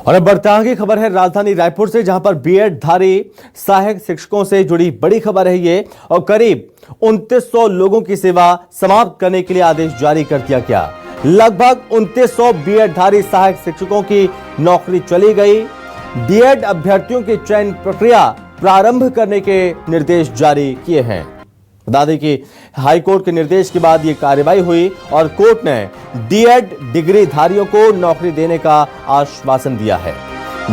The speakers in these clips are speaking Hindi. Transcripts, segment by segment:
और अब बढ़ते आगे खबर है राजधानी रायपुर से, जहां पर बीएड धारी सहायक शिक्षकों से जुड़ी बड़ी खबर है ये। और करीब 2900 लोगों की सेवा समाप्त करने के लिए आदेश जारी कर दिया गया। लगभग 2900 बीएड धारी सहायक शिक्षकों की नौकरी चली गई। बीएड अभ्यर्थियों की चयन प्रक्रिया प्रारंभ करने के निर्देश जारी किए हैं। बता दें कि हाईकोर्ट के निर्देश के बाद यह कार्रवाई हुई और कोर्ट ने बीएड डिग्री धारियों को नौकरी देने का आश्वासन दिया है।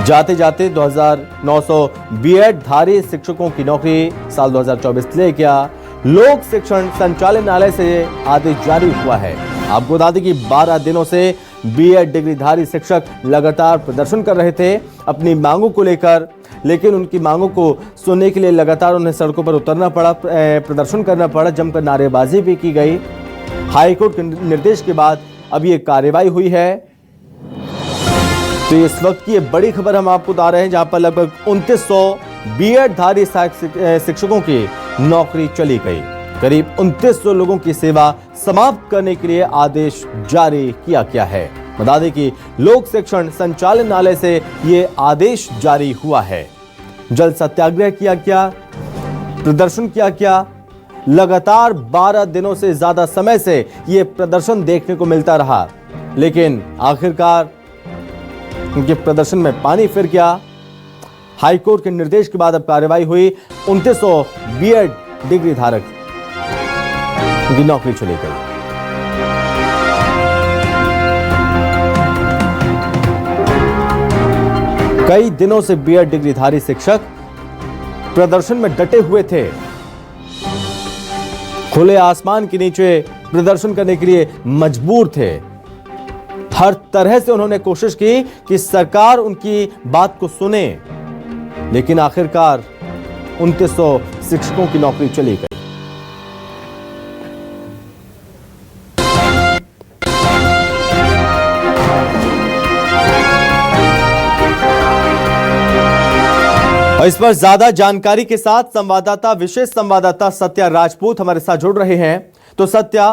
जाते जाते 2900 बीएड धारी शिक्षकों की नौकरी साल 2024 ले गया। लोक शिक्षण संचालनालय से आदेश जारी हुआ है। आपको बता दें कि 12 दिनों से बीएड डिग्री धारी शिक्षक लगातार प्रदर्शन कर रहे थे अपनी मांगों को लेकर, लेकिन उनकी मांगों को सुनने के लिए लगातार उन्हें सड़कों पर उतरना पड़ा, प्रदर्शन करना पड़ा, जमकर नारेबाजी भी की गई। हाईकोर्ट के निर्देश के बाद अब ये कार्रवाई हुई है। तो इस वक्त की ये बड़ी खबर हम आपको बता रहे हैं, जहां पर लगभग 2900 बीएड धारी सहायक शिक्षकों की नौकरी चली गई। करीब 2900 लोगों की सेवा समाप्त करने के लिए आदेश जारी किया गया है। बता दें कि लोक शिक्षण संचालनालय से ये आदेश जारी हुआ है। जल सत्याग्रह किया गया, प्रदर्शन किया गया। लगातार 12 दिनों से ज्यादा समय से ये प्रदर्शन देखने को मिलता रहा, लेकिन आखिरकार उनके प्रदर्शन में पानी फिर गया। हाईकोर्ट के निर्देश के बाद अब कार्रवाई हुई। 2900 बीएड डिग्री धारक उनकी नौकरी चली गई। कई दिनों से बीएड डिग्रीधारी शिक्षक प्रदर्शन में डटे हुए थे। खुले आसमान के नीचे प्रदर्शन करने के लिए मजबूर थे। हर तरह से उन्होंने कोशिश की कि सरकार उनकी बात को सुने, लेकिन आखिरकार 2900 शिक्षकों की नौकरी चली गई। और इस पर ज्यादा जानकारी के साथ संवाददाता, विशेष संवाददाता सत्या राजपूत हमारे साथ जुड़ रहे हैं। तो सत्या,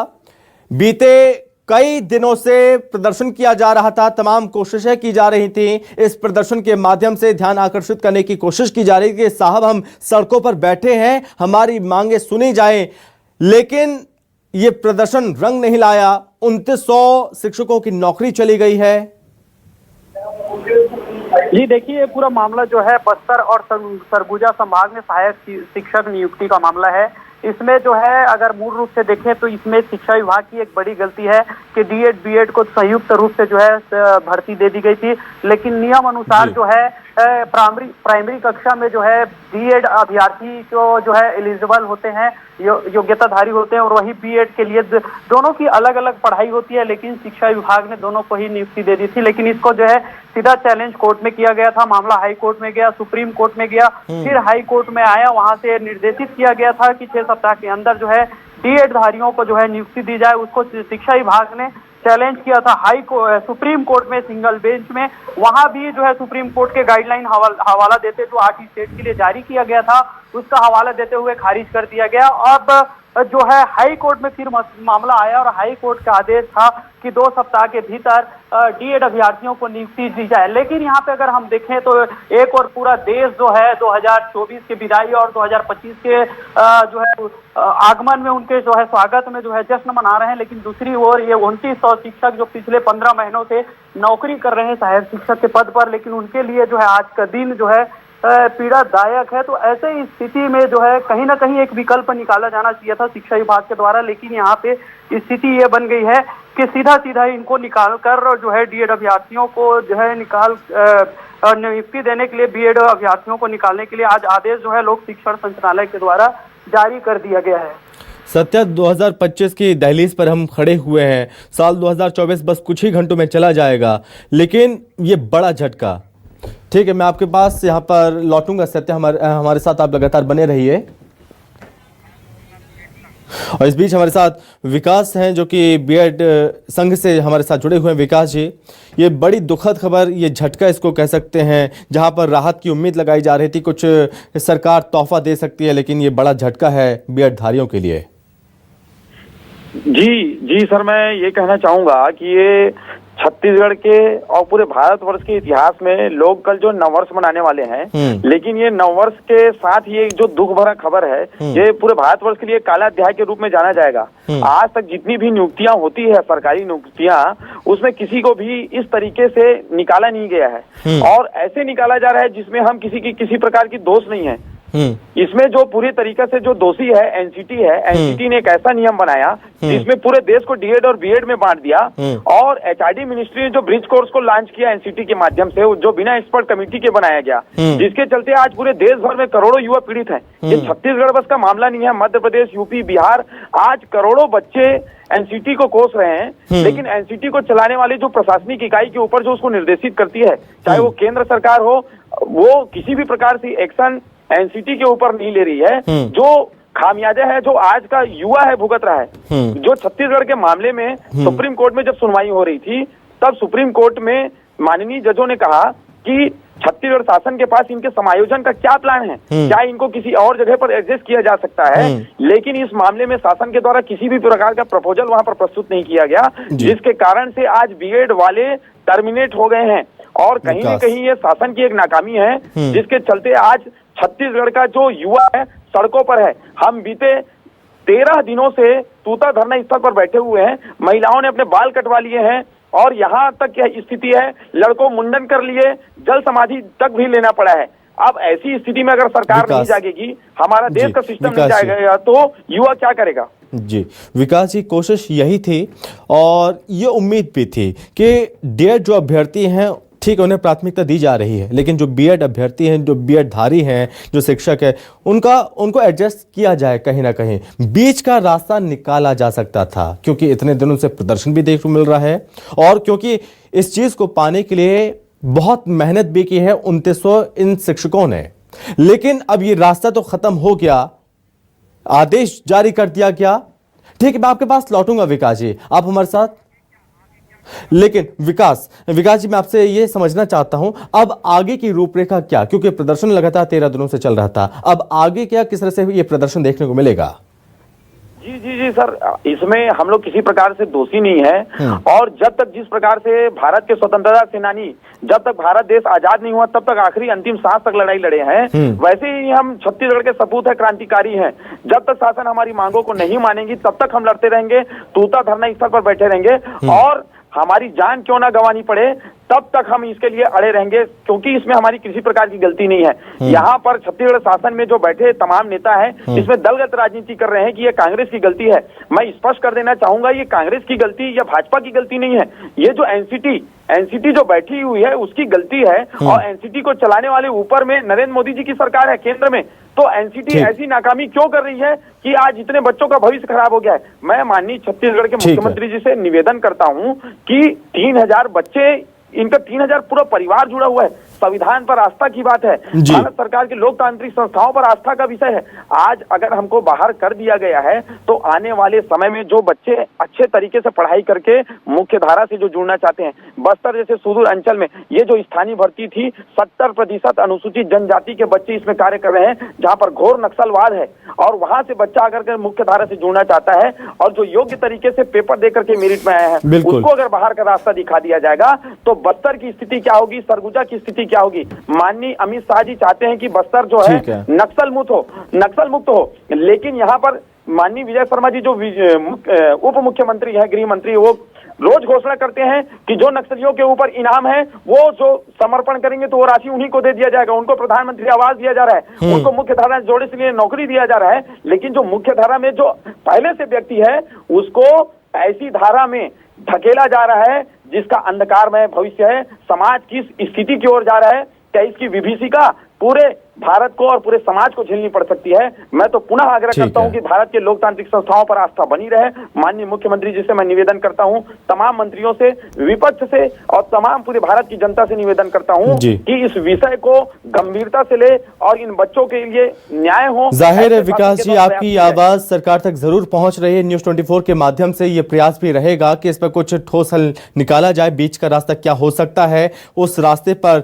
बीते कई दिनों से प्रदर्शन किया जा रहा था, तमाम कोशिशें की जा रही थी। इस प्रदर्शन के माध्यम से ध्यान आकर्षित करने की कोशिश की जा रही थी कि साहब हम सड़कों पर बैठे हैं, हमारी मांगे सुनी जाएं, लेकिन ये प्रदर्शन रंग नहीं लाया। 2900 शिक्षकों की नौकरी चली गई है। जी देखिए, ये पूरा मामला जो है बस्तर और सरगुजा संभाग में सहायक शिक्षक नियुक्ति का मामला है। इसमें जो है अगर मूल रूप से देखें तो इसमें शिक्षा विभाग की एक बड़ी गलती है कि डीएड बीएड को संयुक्त रूप से जो है भर्ती दे दी गई थी, लेकिन नियम अनुसार जो है प्राइमरी कक्षा में जो है बीएड अभ्यर्थी जो है एलिजिबल होते हैं, योग्यताधारी होते हैं, और वही बीएड के लिए दोनों की अलग अलग पढ़ाई होती है। लेकिन शिक्षा विभाग ने दोनों को ही नियुक्ति दे दी थी, लेकिन इसको जो है सीधा चैलेंज कोर्ट में किया गया था। मामला हाई कोर्ट में गया, सुप्रीम कोर्ट में गया, फिर हाई कोर्ट में आया। वहां से निर्देशित किया गया था कि 6 सप्ताह के अंदर जो है बीएड धारियों को जो है नियुक्ति दी जाए। उसको शिक्षा विभाग ने चैलेंज किया था सुप्रीम कोर्ट में, सिंगल बेंच में। वहां भी जो है सुप्रीम कोर्ट के गाइडलाइन हवाला देते जो 8 स्टेट के लिए जारी किया गया था, उसका हवाला देते हुए खारिज कर दिया गया। अब जो है हाई कोर्ट में फिर मामला आया और हाई कोर्ट का आदेश था कि 2 सप्ताह के भीतर डीएड अभ्यर्थियों को नियुक्ति दी जाए। लेकिन यहाँ पे अगर हम देखें तो एक और पूरा देश जो है 2024 के विदाई और 2025 के जो है आगमन में उनके जो है स्वागत में जो है जश्न मना रहे हैं, लेकिन दूसरी ओर ये 2900 शिक्षक जो पिछले 15 महीनों से नौकरी कर रहे हैं सहायक शिक्षक के पद पर, लेकिन उनके लिए जो है आज का दिन जो है पीड़ादायक है। तो ऐसे स्थिति में जो है कहीं ना कहीं एक विकल्प निकाला जाना चाहिए था शिक्षा विभाग के द्वारा, लेकिन यहाँ पे स्थिति ये बन गई है कि सीधा सीधा इनको निकाल कर जो है डीएड अभ्यर्थियों को जो है नियुक्ति देने के लिए, बीएड अभ्यर्थियों को निकालने के लिए आज आदेश जो है लोक शिक्षण संचालनालय के द्वारा जारी कर दिया गया है। सत्या, 2025 की दहलीज पर हम खड़े हुए हैं। साल 2024 बस कुछ ही घंटों में चला जाएगा, लेकिन ये बड़ा झटका। ठीक है, मैं आपके पास यहाँ पर लौटूंगा सत्या, हमारे साथ आप लगातार बने रहिए। और इस बीच हमारे साथ विकास हैं जो कि बीएड संघ से हमारे साथ जुड़े हुए हैं। विकास जी, ये बड़ी दुखद खबर, ये झटका इसको कह सकते हैं, जहां पर राहत की उम्मीद लगाई जा रही थी, कुछ सरकार तोहफा दे सकती है, लेकिन ये बड़ा झटका है बीएड धारियों के लिए। जी सर, मैं ये कहना चाहूंगा कि ये छत्तीसगढ़ के और पूरे भारतवर्ष के इतिहास में लोग कल जो नववर्ष मनाने वाले हैं, लेकिन ये नववर्ष के साथ ये जो दुख भरा खबर है, ये पूरे भारतवर्ष के लिए काला अध्याय के रूप में जाना जाएगा। आज तक जितनी भी नियुक्तियां होती है, सरकारी नियुक्तियां, उसमें किसी को भी इस तरीके से निकाला नहीं गया है और ऐसे निकाला जा रहा है जिसमें हम किसी प्रकार की दोष नहीं है। इसमें जो पूरी तरीके से जो दोषी है एनसीटी है, एनसीटी ने एक ऐसा नियम बनाया जिसमें पूरे देश को डीएड और बीएड में बांट दिया और एचआरडी मिनिस्ट्री ने जो ब्रिज कोर्स को लॉन्च किया एनसीटी के माध्यम से, जो बिना एक्सपर्ट कमेटी के बनाया गया, जिसके चलते आज पूरे देश भर में करोड़ों युवा पीड़ित हैं। ये छत्तीसगढ़ बस का मामला नहीं है, मध्य प्रदेश, यूपी, बिहार, आज करोड़ों बच्चे एनसीटी को कोस रहे हैं। लेकिन एनसीटी को चलाने वाली जो प्रशासनिक इकाई के ऊपर जो उसको निर्देशित करती है, चाहे वो केंद्र सरकार हो, वो किसी भी प्रकार से एक्शन एनसीटी के ऊपर नहीं ले रही है। जो खामियाजा है जो आज का युवा है भुगत रहा है। जो छत्तीसगढ़ के मामले में सुप्रीम कोर्ट में जब सुनवाई हो रही थी, तब सुप्रीम कोर्ट में माननीय जजों ने कहा कि छत्तीसगढ़ शासन के पास इनके समायोजन का क्या प्लान है, क्या इनको किसी और जगह पर एडजस्ट किया जा सकता है। लेकिन इस मामले में शासन के द्वारा किसी भी प्रकार का प्रपोजल वहां पर प्रस्तुत नहीं किया गया, जिसके कारण से आज बीएड वाले टर्मिनेट हो गए हैं। और कहीं न कहीं ये शासन की एक नाकामी है, जिसके चलते आज छत्तीसगढ़ का जो युवा है सड़कों पर है। हम बीते 13 दिनों से तूता धरना स्थल पर बैठे हुए हैं, महिलाओं ने अपने बाल कटवा लिए हैं और यहाँ तक यह स्थिति है, लड़कों मुंडन कर लिए, जल समाधि तक भी लेना पड़ा है। अब ऐसी स्थिति में अगर सरकार नहीं जागेगी, हमारा देश का सिस्टम नहीं जाएगा, तो युवा क्या करेगा? जी विकास जी, कोशिश यही थी और ये उम्मीद भी थी कि डीएड जो अभ्यर्थी हैं, ठीक है, उन्हें प्राथमिकता दी जा रही है, लेकिन जो बीएड अभ्यर्थी हैं, जो बीएड धारी हैं, जो शिक्षक है, उनको एडजस्ट किया जाए, कहीं ना कहीं बीच का रास्ता निकाला जा सकता था, क्योंकि इतने दिनों से प्रदर्शन भी देखने को मिल रहा है और क्योंकि इस चीज को पाने के लिए बहुत मेहनत भी की है 2900 इन शिक्षकों ने। लेकिन अब ये रास्ता तो खत्म हो गया, आदेश जारी कर दिया गया। ठीक है, मैं आपके पास लौटूंगा विकास जी, आप हमारे साथ। लेकिन विकास जी, मैं आपसे ये समझना चाहता हूं, अब आगे की रूपरेखा क्या, क्योंकि प्रदर्शन लगातार 13 दिनों से चल रहा था, अब आगे क्या, किस तरह से ये प्रदर्शन देखने को मिलेगा? जी सर, इसमें हम लोग किसी प्रकार से दोषी नहीं है और जब तक जिस प्रकार से भारत के स्वतंत्रता सेनानी, जब तक भारत देश आजाद नहीं हुआ तब तक आखिरी अंतिम सांस तक लड़ाई लड़े हैं, वैसे ही हम छत्तीसगढ़ के सपूत है, क्रांतिकारी हैं। जब तक शासन हमारी मांगों को नहीं मानेगी तब तक हम लड़ते रहेंगे, तूता धरना स्थल पर बैठे रहेंगे और हमारी जान क्यों ना गंवानी पड़े तब तक हम इसके लिए अड़े रहेंगे, क्योंकि इसमें हमारी किसी प्रकार की गलती नहीं है। यहाँ पर छत्तीसगढ़ शासन में जो बैठे तमाम नेता हैं, इसमें दलगत राजनीति कर रहे हैं कि ये कांग्रेस की गलती है। मैं स्पष्ट कर देना चाहूंगा, ये कांग्रेस की गलती या भाजपा की गलती नहीं है, ये जो एनसीटी जो बैठी हुई है उसकी गलती है। और एनसीटी को चलाने वाले ऊपर में नरेंद्र मोदी जी की सरकार है केंद्र में, तो एनसीटी ऐसी नाकामी क्यों कर रही है कि आज इतने बच्चों का भविष्य खराब हो गया है। मैं माननीय छत्तीसगढ़ के मुख्यमंत्री जी से निवेदन करता हूं कि 3000 बच्चे, इनका 3000 पूरा परिवार जुड़ा हुआ है, संविधान पर आस्था की बात है, भारत सरकार के लोकतांत्रिक संस्थाओं पर आस्था का विषय है। आज अगर हमको बाहर कर दिया गया है तो आने वाले समय में जो बच्चे अच्छे तरीके से पढ़ाई करके मुख्य धारा से जो जुड़ना चाहते हैं, बस्तर जैसे सुदूर अंचल में ये जो स्थानीय भर्ती थी, 70% अनुसूचित जनजाति के बच्चे इसमें कार्य कर रहे हैं, जहां पर घोर नक्सलवाद है और वहां से बच्चा अगर मुख्य धारा से जुड़ना चाहता है और जो योग्य तरीके से पेपर दे करके मेरिट में आया है, उसको अगर बाहर का रास्ता दिखा दिया जाएगा तो बस्तर की स्थिति क्या होगी, सरगुजा की स्थिति क्या होगी। माननीय अमित शाह जी चाहते हैं कि बस्तर जो है नक्सल मुक्त हो, लेकिन यहाँ पर माननीय विजय शर्मा जी जो उप मुख्यमंत्री है, गृह मंत्री, वो रोज घोषणा करते हैं कि जो नक्सलियों के ऊपर इनाम है वो जो समर्पण करेंगे तो वो राशि उन्हीं को दे दिया जाएगा, उनको प्रधानमंत्री आवास दिया जा रहा है, उनको मुख्य धारा में जोड़ने के लिए नौकरी दिया जा रहा है। लेकिन जो मुख्य धारा में जो पहले से व्यक्ति है उसको ऐसी धारा में धकेला जा रहा है जिसका अंधकारमय भविष्य है। समाज किस स्थिति की ओर जा रहा है, क्या इसकी विभीषिका पूरे भारत को और पूरे समाज को झेलनी पड़ सकती है। मैं तो पुनः आग्रह करता हूं कि भारत के लोकतांत्रिक संस्थाओं पर आस्था बनी रहे। माननीय मुख्यमंत्री जी से मैं निवेदन करता हूं, तमाम मंत्रियों से, विपक्ष से और तमाम पूरे भारत की जनता से निवेदन करता हूं कि इस विषय को गंभीरता से ले और इन बच्चों के लिए न्याय हो। जाहिर है विकास जी, आपकी आवाज सरकार तक जरूर पहुंच रही है। न्यूज़ 24 के माध्यम से ये प्रयास भी रहेगा कि इस पर कुछ ठोस हल निकाला जाए, बीच का रास्ता क्या हो सकता है, उस रास्ते पर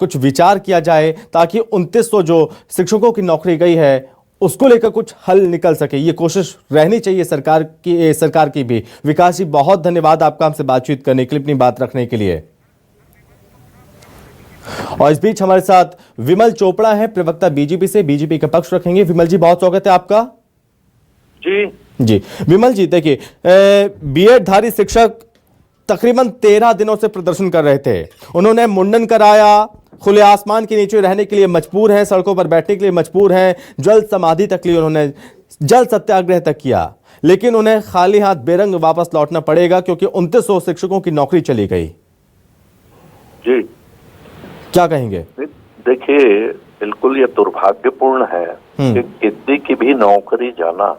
कुछ विचार किया जाए ताकि 2900 जो शिक्षकों की नौकरी गई है उसको लेकर कुछ हल निकल सके, ये कोशिश रहनी चाहिए सरकार की भी। विकास जी, बहुत धन्यवाद आपका हमसे बातचीत करने के लिए, अपनी बात रखने के लिए। और इस बीच हमारे साथ विमल चोपड़ा है, प्रवक्ता बीजेपी से, बीजेपी का पक्ष रखेंगे। विमल जी, बहुत स्वागत है आपका। जी विमल जी, देखिए, बीएड धारी शिक्षक तकरीबन 13 दिनों से प्रदर्शन कर रहे थे। उन्होंने मुंडन कराया, खुले आसमान के नीचे रहने के लिए मजबूर हैं, सड़कों पर बैठने के लिए मजबूर हैं, जल समाधि तक लिए उन्होंने, जल सत्याग्रह तक किया, लेकिन उन्हें खाली हाथ बेरंग वापस लौटना पड़ेगा क्योंकि 2900 शिक्षकों की नौकरी चली गई। जी, क्या कहेंगे? देखिए, बिल्कुल ये दुर्भाग्यपूर्ण है कि किसी की भी नौकरी जाना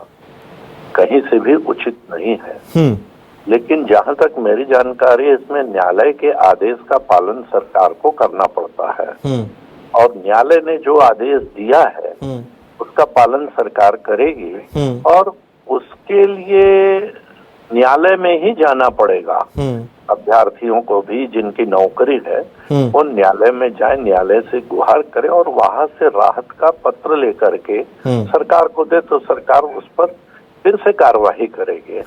कहीं से भी उचित नहीं है। लेकिन जहां तक मेरी जानकारी है, इसमें न्यायालय के आदेश का पालन सरकार को करना पड़ता है और न्यायालय ने जो आदेश दिया है उसका पालन सरकार करेगी और उसके लिए न्यायालय में ही जाना पड़ेगा। अभ्यर्थियों को भी जिनकी नौकरी है वो न्यायालय में जाए, न्यायालय से गुहार करे और वहां से राहत का पत्र लेकर के सरकार को दे तो सरकार उस पर फिर से कार्यवाही करेगी।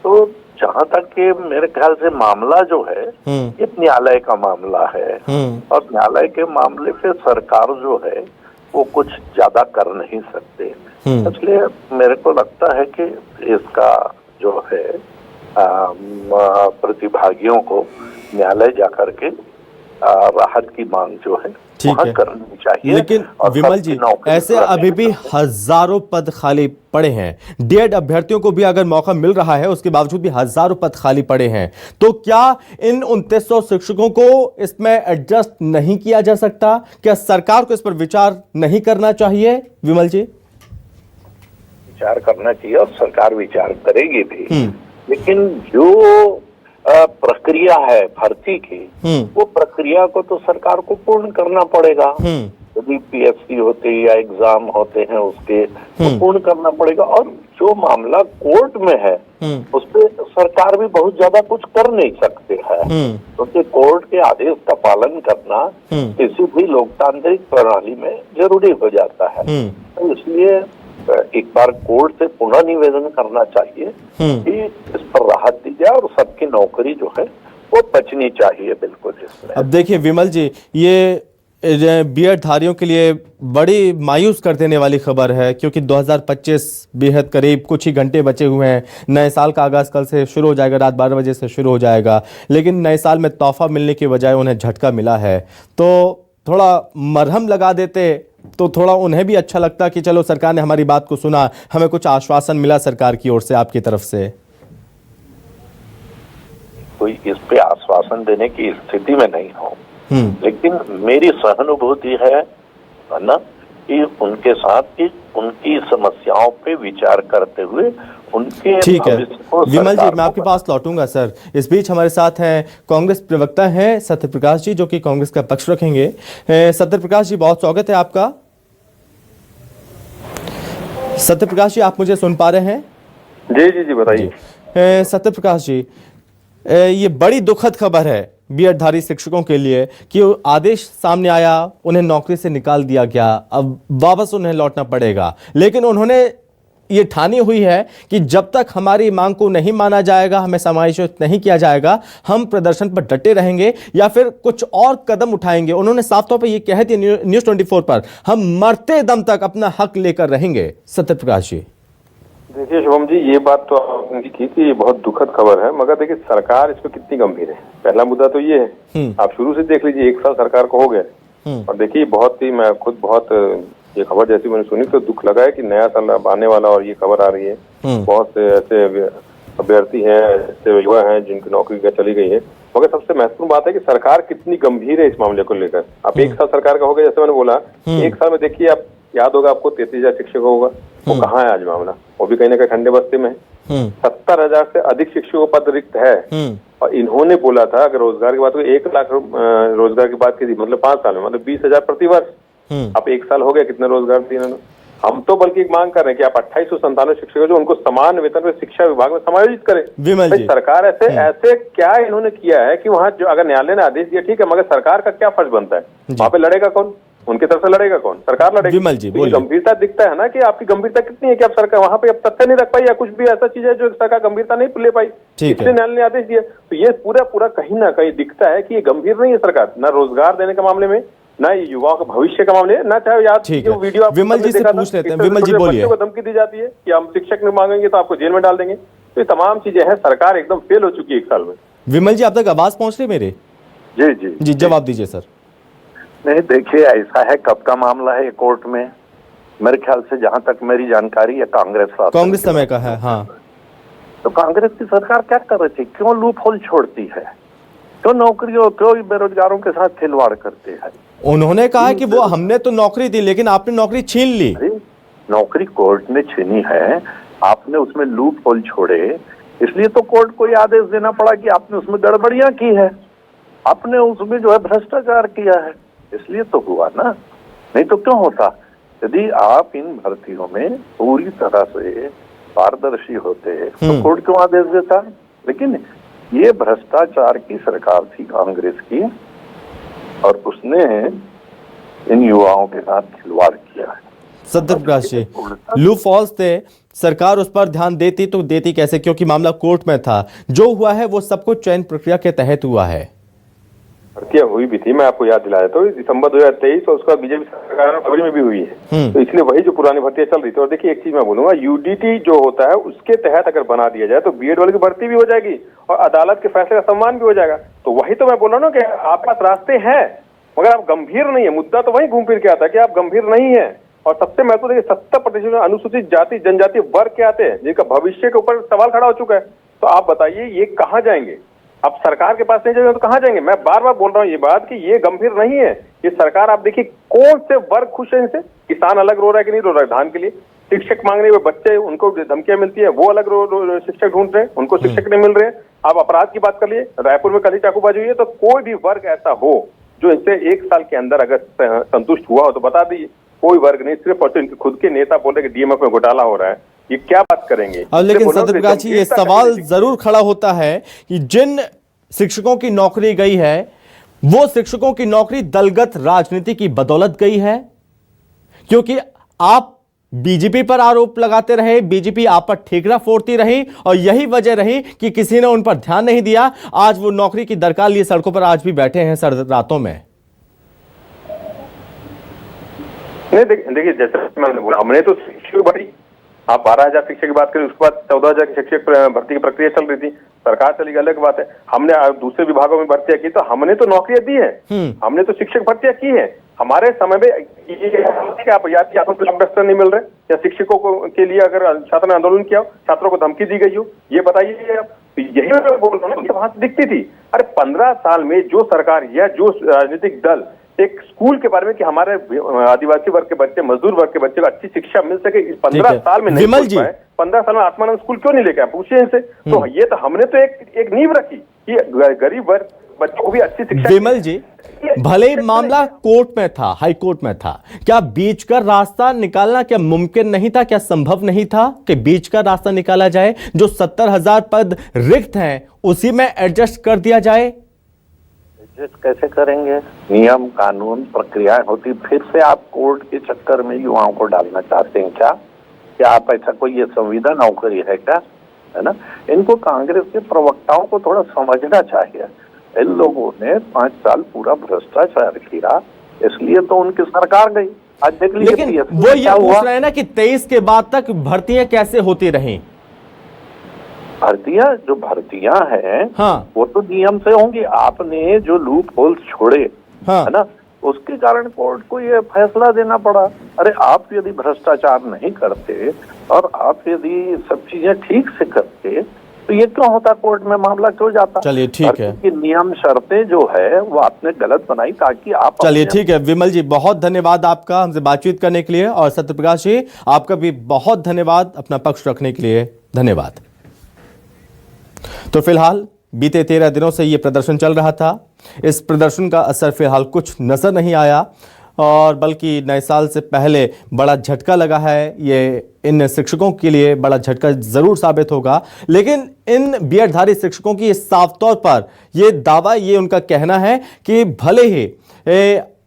तो जहाँ तक कि मेरे ख्याल से मामला जो है ये न्यायालय का मामला है और न्यायालय के मामले पे सरकार जो है वो कुछ ज्यादा कर नहीं सकते। इसलिए मेरे को लगता है कि इसका जो है प्रतिभागियों को न्यायालय जाकर के राहत की मांग जो है वहाँ करनी चाहिए। लेकिन विमल जी, ऐसे अभी भी हजारों पद खाली पड़े हैं। डीएड अभ्यर्थियों को भी अगर मौका मिल रहा है उसके बावजूद भी हजारों पद खाली पड़े हैं। तो क्या इन 2900 शिक्षकों को इसमें एडजस्ट नहीं किया जा सकता? क्या सरकार को इस पर विचार नहीं करना चाहिए? विमल जी, विचार करना चाहिए और सरकार विचार करेगी भी, लेकिन जो प्रक्रिया है भर्ती की वो प्रक्रिया को तो सरकार को पूर्ण करना पड़ेगा। यदि पीएससी होते या एग्जाम होते हैं उसके तो पूर्ण करना पड़ेगा। और जो मामला कोर्ट में है उस पे सरकार भी बहुत ज्यादा कुछ कर नहीं सकते हैं, क्योंकि कोर्ट के आदेश का पालन करना किसी भी लोकतांत्रिक प्रणाली में जरूरी हो जाता है। तो इसलिए एक बार कोर्ट से पुनः निवेदन करना चाहिए कि इस पर राहत दी जाए और सबकी नौकरी जो है वो बचनी चाहिए। बिल्कुल इसमें अब देखिए विमल जी, ये बीएड धारियों के लिए बड़ी मायूस कर देने वाली खबर है क्योंकि 2025 बेहद करीब, कुछ ही घंटे बचे हुए हैं। नए साल का आगाज कल से शुरू हो जाएगा, रात 12 बजे से शुरू हो जाएगा, लेकिन नए साल में तोहफा मिलने के बजाय उन्हें झटका मिला है। तो थोड़ा मरहम लगा देते तो थोड़ा उन्हें भी अच्छा लगता कि चलो सरकार ने हमारी बात को सुना, हमें कुछ आश्वासन मिला सरकार की ओर से, आपकी तरफ से। कोई इस पे आश्वासन देने की स्थिति में नहीं हो, लेकिन मेरी सहानुभूति है ना कि उनके साथ की उनकी समस्याओं पे विचार करते हुए उनके। ठीक है विमल जी, मैं आपके पास लौटूंगा सर। इस बीच हमारे साथ हैं कांग्रेस प्रवक्ता हैं सत्यप्रकाश जी, जो कि कांग्रेस का पक्ष रखेंगे। सत्यप्रकाश जी, बहुत स्वागत है आपका। सत्यप्रकाश जी, आप मुझे सुन पा रहे हैं? जी जी जी, बताइए। सत्यप्रकाश जी, ये बड़ी दुखद खबर है बीएड धारी शिक्षकों के लिए कि आदेश सामने आया, उन्हें नौकरी से निकाल दिया गया, अब वापस उन्हें लौटना पड़ेगा। लेकिन उन्होंने ये ठानी हुई है कि जब तक हमारी मांग को नहीं माना जाएगा, हमें समायोजित नहीं किया जाएगा, हम प्रदर्शन पर डटे रहेंगे या फिर कुछ और कदम उठाएंगे। उन्होंने साफ तौर पर यह कह दिया न्यूज़ 24 पर, हम मरते दम तक अपना हक लेकर रहेंगे। सत्यप्रकाश जी, देखिए शुभम जी, ये बात तो आपने की थी, ये बहुत दुखद खबर है, मगर देखिए सरकार इस पर कितनी गंभीर है। पहला मुद्दा तो ये है, आप शुरू से देख लीजिए, 1 साल सरकार को हो गया और देखिए बहुत ही, मैं खुद बहुत ये खबर जैसी मैंने सुनी तो दुख लगा है कि नया साल आने वाला और ये खबर आ रही है। बहुत से ऐसे अभ्यर्थी हैं, ऐसे युवा हैं जिनकी नौकरी चली गई है। मगर सबसे महत्वपूर्ण बात है कि सरकार कितनी गंभीर है इस मामले को लेकर। आप 1 साल सरकार का हो गया, जैसे मैंने बोला, 1 साल में देखिए, आप याद होगा आपको 33,000 शिक्षक होगा, वो कहाँ है आज मामला? वो भी कहीं ना कहीं ठंडे बस्ते में है। 70,000 से अधिक शिक्षकों पद रिक्त है और इन्होंने बोला था अगर रोजगार की बात हो 1 लाख रोजगार की बात की थी, मतलब 5 साल में, मतलब 20,000 प्रति वर्ष। अब 1 साल हो गया, कितने रोजगार दिए इन्होंने? हम तो बल्कि एक मांग कर रहे हैं कि आप 2897 शिक्षकों जो उनको समान वेतन पे शिक्षा विभाग में समायोजित करें। सरकार ऐसे क्या इन्होंने किया है कि वहाँ जो अगर न्यायालय ने आदेश दिया ठीक है, मगर सरकार का क्या फर्ज बनता है? वहाँ पे लड़ेगा कौन? उनके तरफ से लड़ेगा कौन? सरकार लड़ेगी। विमल जी, तो ये बोलिए। गंभीरता दिखता है ना कि आपकी गंभीरता कितनी है कि आप सरकार वहां पे अब तथ्य नहीं रख पाई या कुछ भी ऐसा चीज है जो सरकार गंभीरता नहीं ले पाई, ठीक है। इसलिए न्यायालय ने आदेश दिया। तो ये पूरा कहीं ना कहीं दिखता है कि ये गंभीर नहीं है सरकार, ना रोजगार देने के मामले में, ना ये युवाओं के भविष्य का मामले, ना चाहे याद ठीक जो है। वीडियो आप विमल जी से देखा था, पूछ लेते हैं। इस तरह विमल जी, छोटे बोलिए। बच्चों को धमकी दी जाती है कि हम शिक्षक नहीं मांगेंगे तो आपको जेल में डाल देंगे। तो ये तमाम चीजें हैं, सरकार एकदम फेल हो चुकी है 1 साल में। विमल जी, आप तक आवाज पहुंच रही मेरे? जी जी जी, जवाब दीजिए सर। नहीं, देखिए ऐसा है, कब का मामला है ये कोर्ट में? मेरे ख्याल से जहां तक मेरी जानकारी है कांग्रेस समय का है। हाँ, तो कांग्रेस की सरकार क्या कर रही थी? क्यों लूप होल छोड़ती है? क्यों नौकरियों, क्यों बेरोजगारों के साथ खिलवाड़ करते हैं? उन्होंने कहा कि वो हमने तो नौकरी दी लेकिन आपने नौकरी छीन ली। अरे नौकरी कोर्ट ने छीनी है, आपने उसमें लूप होल छोड़े, इसलिए तो कोर्ट को ये आदेश देना पड़ा कि आपने उसमें गड़बड़ियां की है, आपने उसमें जो है भ्रष्टाचार किया है, इसलिए तो हुआ ना। नहीं तो क्यों होता? यदि आप इन भर्तियों में पूरी तरह से पारदर्शी होते तो कोर्ट क्यों आदेश देता? लेकिन ये भ्रष्टाचार की सरकार थी कांग्रेस की, और उसने इन युवाओं के साथ खिलवाड़ किया है। सत्यप्रकाश जी, लूप फॉल्स थे, सरकार उस पर ध्यान देती तो देती कैसे, क्योंकि मामला कोर्ट में था। जो हुआ है वो सब कुछ चयन प्रक्रिया के तहत हुआ है। भर्तियां हुई भी थी, मैं आपको याद दिलाया तो दिसंबर 2023 और उसका बीजेपी सरकार में फरवरी में भी हुई है। तो इसलिए वही जो पुरानी भर्तियां चल रही थी। और देखिए एक चीज मैं बोलूंगा, यूडीटी जो होता है उसके तहत अगर बना दिया जाए तो बीएड वाले की भर्ती भी हो जाएगी और अदालत के फैसले का सम्मान भी हो जाएगा। तो वही तो मैं बोल रहा हूँ ना कि आपके पास रास्ते हैं मगर आप गंभीर नहीं है। मुद्दा तो वही घूम फिर के आता है कि आप गंभीर नहीं है। और सबसे महत्वपूर्ण देखिए 70% अनुसूचित जाति जनजाति वर्ग के आते हैं जिनका भविष्य के ऊपर सवाल खड़ा हो चुका है। तो आप बताइए ये कहाँ जाएंगे? अब सरकार के पास नहीं जाएंगे तो कहाँ जाएंगे? मैं बार बार बोल रहा हूँ ये बात कि ये गंभीर नहीं है। ये सरकार, आप देखिए कौन से वर्ग खुश है इनसे? किसान अलग रो रहा है कि नहीं रो रहा है धान के लिए? शिक्षक मांगने हुए बच्चे, उनको धमकियां मिलती है, वो अलग शिक्षक ढूंढ रहे हैं, उनको शिक्षक नहीं मिल रहे हैं। आप अपराध की बात कर लिए, रायपुर में कल ही चाकूबाजी हुई है। तो कोई भी वर्ग ऐसा हो जो इनसे 1 साल के अंदर अगर संतुष्ट हुआ हो तो बता दीजिए। कोई वर्ग नहीं, सिर्फ और इनके खुद के नेता बोल रहे कि डीएमएफ में घोटाला हो रहा है। ये क्या बात करेंगे? अब लेकिन सत्यप्रकाश जी, ये सवाल जरूर खड़ा होता है कि जिन शिक्षकों की नौकरी गई है वो शिक्षकों की नौकरी दलगत राजनीति की बदौलत गई है, क्योंकि आप बीजेपी पर आरोप लगाते रहे, बीजेपी आप पर ठेकरा फोड़ती रही और यही वजह रही कि किसी ने उन पर ध्यान नहीं दिया। आज वो नौकरी की दरकार लिए सड़कों पर आज भी बैठे हैं सर्द रातों में। नहीं देखिए जैसे मैंने बोला, हमने तो शिक्षक भर्ती, आप 12,000 शिक्षक की बात करें, उसके बाद 14,000 की शिक्षक भर्ती की प्रक्रिया चल रही थी, सरकार चली गई, अलग बात है। हमने दूसरे विभागों में भर्तियां की तो हमने तो नौकरियां दी है, हमने तो शिक्षक भर्तियां की है। हमारे समय में आप याद नहीं मिल रहे या शिक्षकों को के लिए अगर छात्र ने आंदोलन किया, छात्रों को धमकी दी गई हो, ये बताइए आप। यही मैं बोल रहा हूँ, वहां से दिखती थी। अरे 15 साल में जो सरकार या जो राजनीतिक दल एक स्कूल के बारे में कि हमारे आदिवासी वर्ग के बच्चे, मजदूर वर्ग के बच्चे को अच्छी शिक्षा मिल सके, इस 15 साल में नहीं विमल जी, 15 साल में आत्मानंद स्कूल क्यों नहीं लेके आए? पूछिए इनसे। तो ये तो हमने तो एक नींव रखी कि गरीब वर्ग बच्चों को भी अच्छी शिक्षा। विमल जी, भले ही मामला कोर्ट में था, हाई कोर्ट में था, क्या बीच का रास्ता निकालना क्या मुमकिन नहीं था? क्या संभव नहीं था कि बीच का रास्ता निकाला जाए? जो 70,000 पद रिक्त हैं उसी में एडजस्ट कर दिया जाए। कैसे करेंगे? नियम कानून प्रक्रियाएं होती, फिर से आप कोर्ट के चक्कर में युवाओं को डालना चाहते हैं क्या? क्या आप ऐसा कोई ये संविदा नौकरी है क्या? है ना? इनको कांग्रेस के प्रवक्ताओं को थोड़ा समझना चाहिए। इन लोगों ने 5 साल पूरा भ्रष्टाचार किया, इसलिए तो उनकी सरकार गई। आज देख लीजिए। लेकिन वो ये पूछ रहे हैं ना कि 23 के बाद तक भर्तियां कैसे होती रहीं? भर्तियां हैं, हाँ, वो तो नियम से होंगी। आपने जो लूप होल्स छोड़े, हाँ, है ना, उसके कारण कोर्ट को ये फैसला देना पड़ा। अरे आप यदि भ्रष्टाचार नहीं करते और आप यदि सब चीजें ठीक से करते तो ये क्यों होता? कोर्ट में मामला क्यों जाता? चलिए ठीक है, कि नियम शर्तें जो है वो आपने गलत बनाई ताकि आप। चलिए ठीक है विमल जी, बहुत धन्यवाद आपका हमसे बातचीत करने के लिए, और सत्यप्रकाश जी आपका भी बहुत धन्यवाद अपना पक्ष रखने के लिए। धन्यवाद। तो फिलहाल बीते 13 दिनों से ये प्रदर्शन चल रहा था। इस प्रदर्शन का असर फिलहाल कुछ नजर नहीं आया, और बल्कि नए साल से पहले बड़ा झटका लगा है। ये इन शिक्षकों के लिए बड़ा झटका जरूर साबित होगा। लेकिन इन बीएडधारी शिक्षकों की साफ तौर पर ये दावा, ये उनका कहना है कि भले ही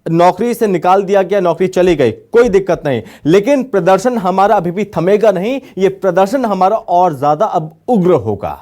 नौकरी से निकाल दिया गया, नौकरी चली गई, कोई दिक्कत नहीं, लेकिन प्रदर्शन हमारा अभी भी थमेगा नहीं। ये प्रदर्शन हमारा और ज्यादा अब उग्र होगा।